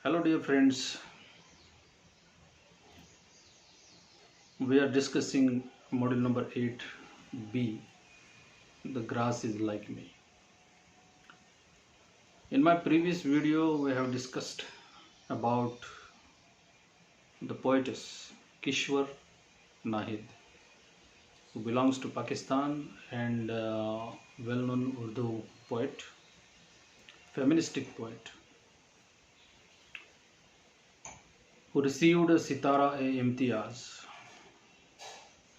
Hello, dear friends. We are discussing module number 8B. The grass is like me. In my previous video, we have discussed about the poetess Kishwar Naheed, who belongs to Pakistan and well-known Urdu poet, feministic poet, who received a Sitara-e-Imtiaz,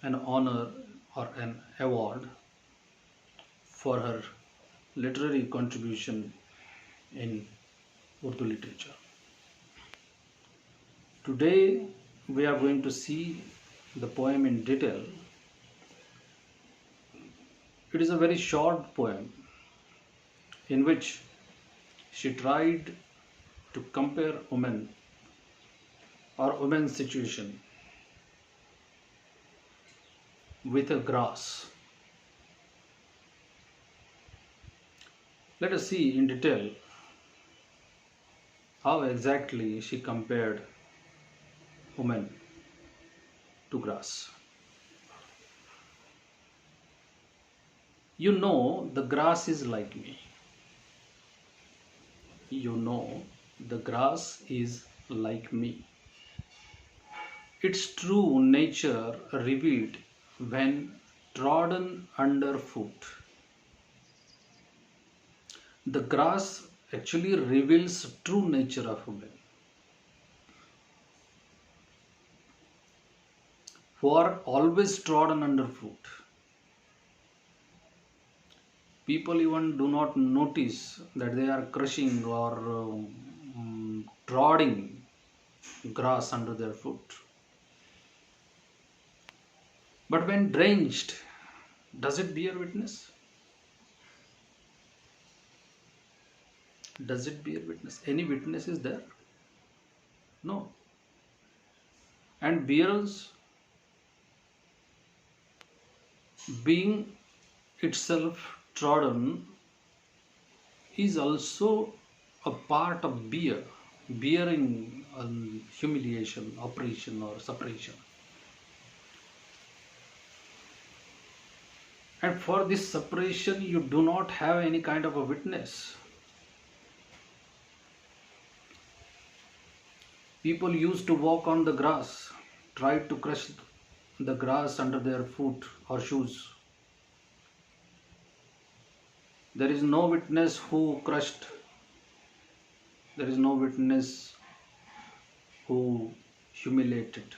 an honor or an award for her literary contribution in Urdu literature. Today we are going to see the poem in detail. It is a very short poem in which she tried to compare women or women's situation with a grass. Let us see in detail how exactly she compared women to grass. You know the grass is like me. You know the grass is like me. Its true nature revealed when trodden underfoot. The grass actually reveals true nature of women, who are always trodden underfoot. People even do not notice that they are crushing or trodding grass under their foot. But when drenched, does it bear witness? Does it bear witness? Any witness is there? No. And bearers, being itself trodden, is also a part of bearing humiliation, oppression, or suppression. And for this suppression, you do not have any kind of a witness. People used to walk on the grass, tried to crush the grass under their foot or shoes. There is no witness who crushed. There is no witness who humiliated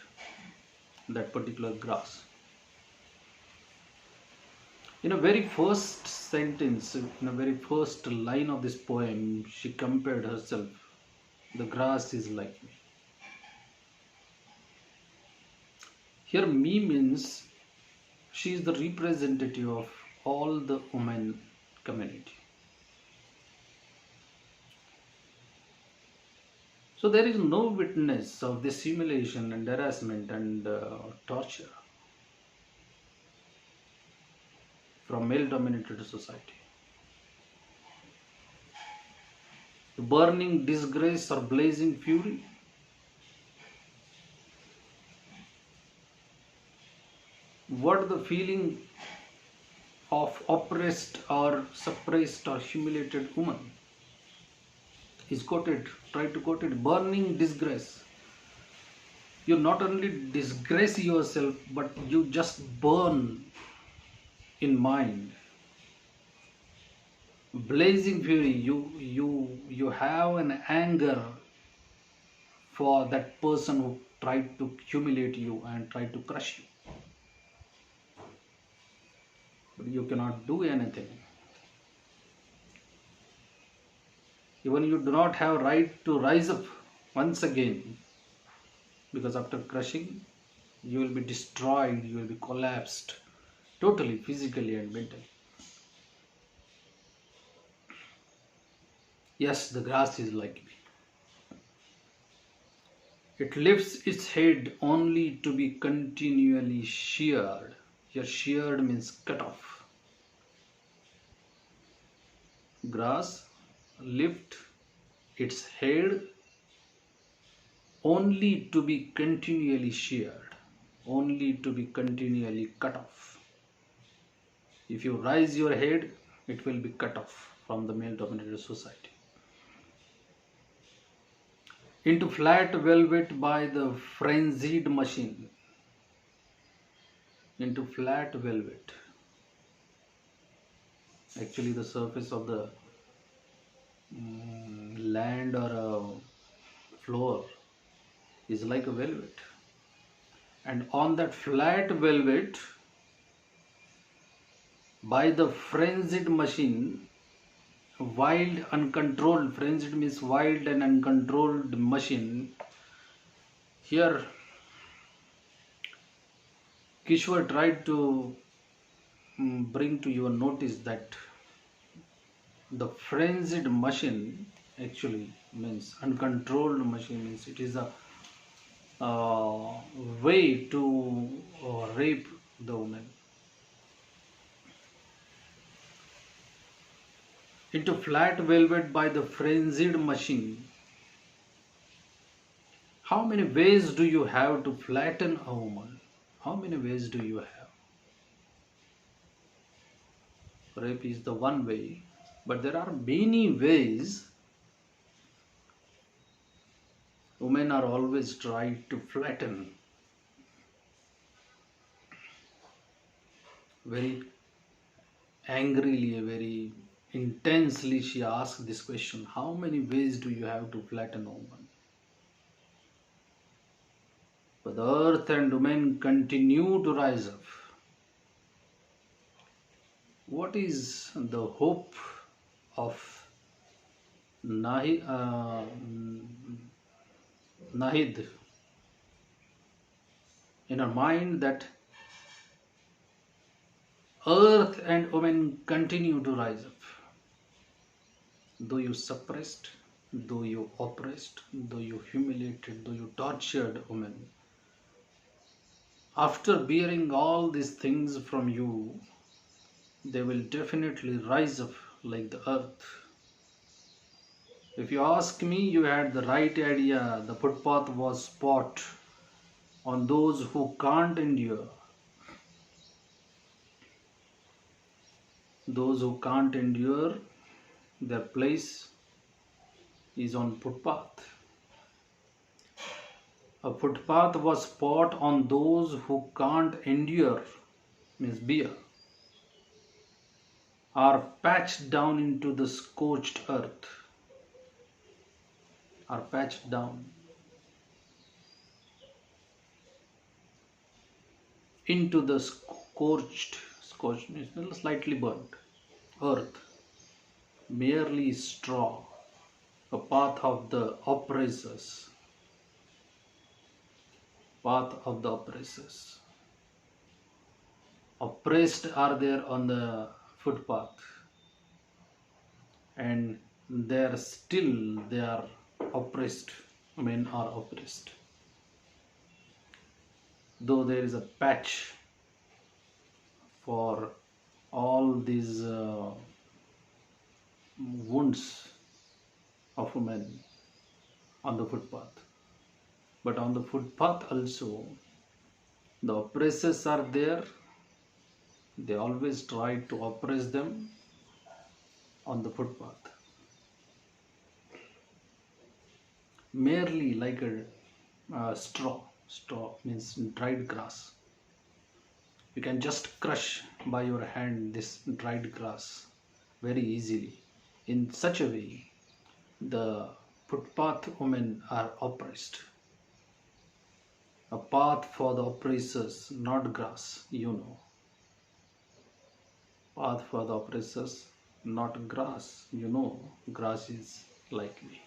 that particular grass. In a very first sentence, in a very first line of this poem, she compared herself. The grass is like me. Here, me means she is the representative of all the women community. So there is no witness of this humiliation and harassment and torture from male-dominated society. Burning disgrace or blazing fury. What the feeling of oppressed or suppressed or humiliated woman is quoted, try to quote it, burning disgrace. You not only disgrace yourself, but you just burn in mind. Blazing fury, you have an anger for that person who tried to humiliate you and tried to crush you. But you cannot do anything. Even you do not have right to rise up once again, because after crushing, you will be destroyed, you will be collapsed, totally, physically and mentally. Yes, the grass is like me. It lifts its head only to be continually sheared. Here, sheared means cut off. Grass lift its head only to be continually sheared, only to be continually cut off. If you raise your head, it will be cut off from the male dominated society. Into flat velvet by the frenzied machine. Into flat velvet. Actually, the surface of the land or a floor is like a velvet. And on that flat velvet, by the frenzied machine, wild, uncontrolled, frenzied means wild and uncontrolled machine. Here, Kishwar tried to bring to your notice that the frenzied machine actually means uncontrolled machine, means it is a way to rape the woman. Into flat velvet by the frenzied machine. How many ways do you have to flatten a woman? How many ways do you have? Rape is the one way, but there are many ways. Women are always tried to flatten. Very angrily, very intensely, she asked this question: how many ways do you have to flatten a woman? But the earth and women continue to rise up. What is the hope of Naheed in her mind, that earth and women continue to rise up? Though you suppressed, though you oppressed, though you humiliated, though you tortured women, after bearing all these things from you, they will definitely rise up like the earth. If you ask me, you had the right idea. The footpath was spot on those who can't endure. Those who can't endure, their place is on footpath. A footpath was spot on those who can't endure, means bear, are patched down into the scorched earth. Are patched down into the scorched means slightly burnt earth, merely straw, a path of the oppressors, path of the oppressors. Oppressed are there on the footpath, and there still they are oppressed. Men are oppressed. Though there is a patch for all these wounds of women on the footpath, but on the footpath also the oppressors are there. They always try to oppress them on the footpath, merely like a straw. Straw means dried grass. You can just crush by your hand this dried grass very easily. In such a way, the footpath women are oppressed. A path for the oppressors, not grass, you know. Path for the oppressors, not grass, you know. Grass is like me.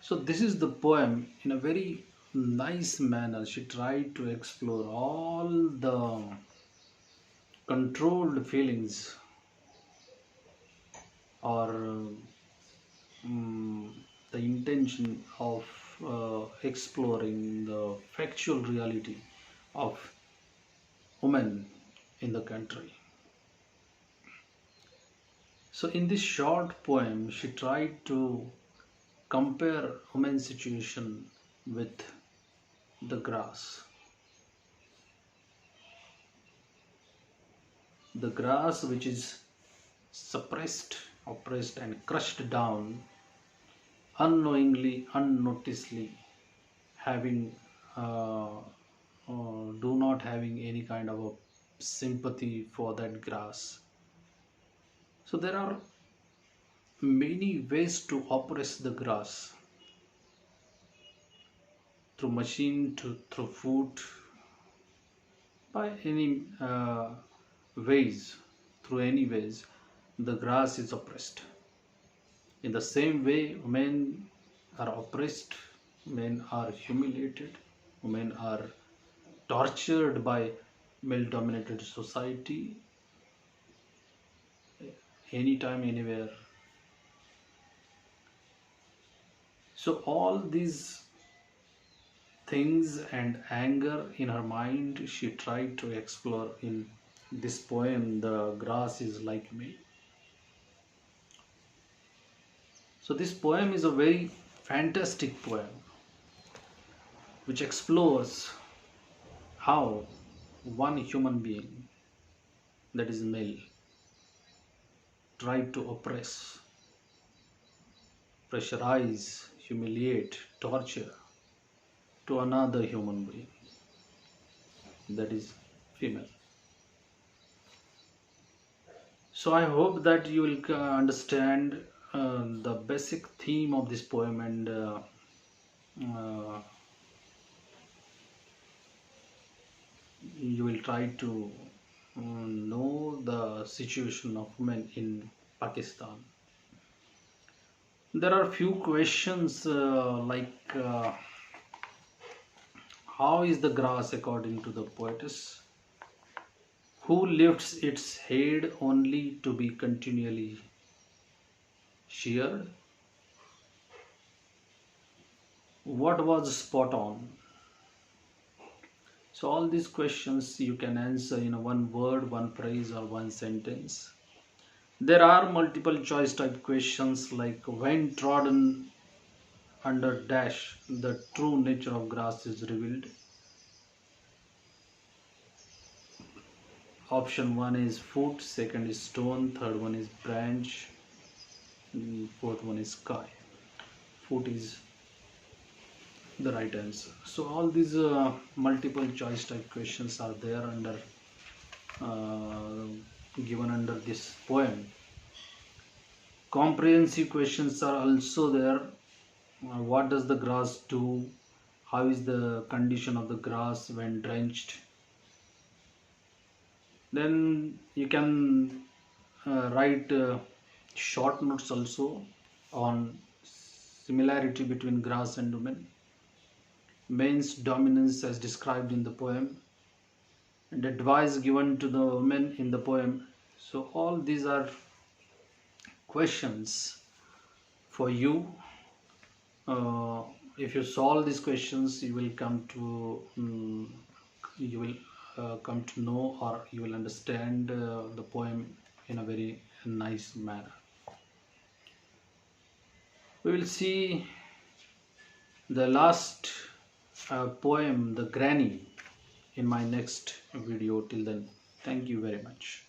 So this is the poem. In a very nice manner, she tried to explore all the controlled feelings or the intention of exploring the factual reality of women in the country. So in this short poem, she tried to compare women's situation with the grass. The grass which is suppressed, oppressed, and crushed down unknowingly, unnoticedly, having do not having any kind of a sympathy for that grass. So there are many ways to oppress the grass, through machine, to through food, by any ways, through any ways, the grass is oppressed. In the same way, women are oppressed, men are humiliated, women are tortured by male dominated society, anytime, anywhere. So, all these things and anger in her mind, she tried to explore in this poem, The Grass is Like Me. So, this poem is a very fantastic poem which explores how one human being, that is male, tried to oppress, pressurize, humiliate, torture to another human being, that is female. So I hope that you will understand the basic theme of this poem, and uh, you will try to know the situation of women in Pakistan. There are few questions like how is the grass according to the poetess? Who lifts its head only to be continually sheared? What was spot on? So all these questions you can answer in one word, one phrase, or one sentence. There are multiple choice type questions like when trodden under dash, the true nature of grass is revealed. Option 1 is foot, second is stone, third one is branch, fourth one is sky. Foot is the right answer. So all these multiple choice type questions are there under uh, given under this poem. Comprehensive questions are also there. What does the grass do? How is the condition of the grass when drenched? Then you can write short notes also on similarity between grass and women, men's dominance as described in the poem, and advice given to the women in the poem. So all these are questions for you. If you solve these questions, you will come to you will come to know, or you will understand the poem in a very nice manner. We will see the last poem, The Granny, in my next video. Till then, thank you very much.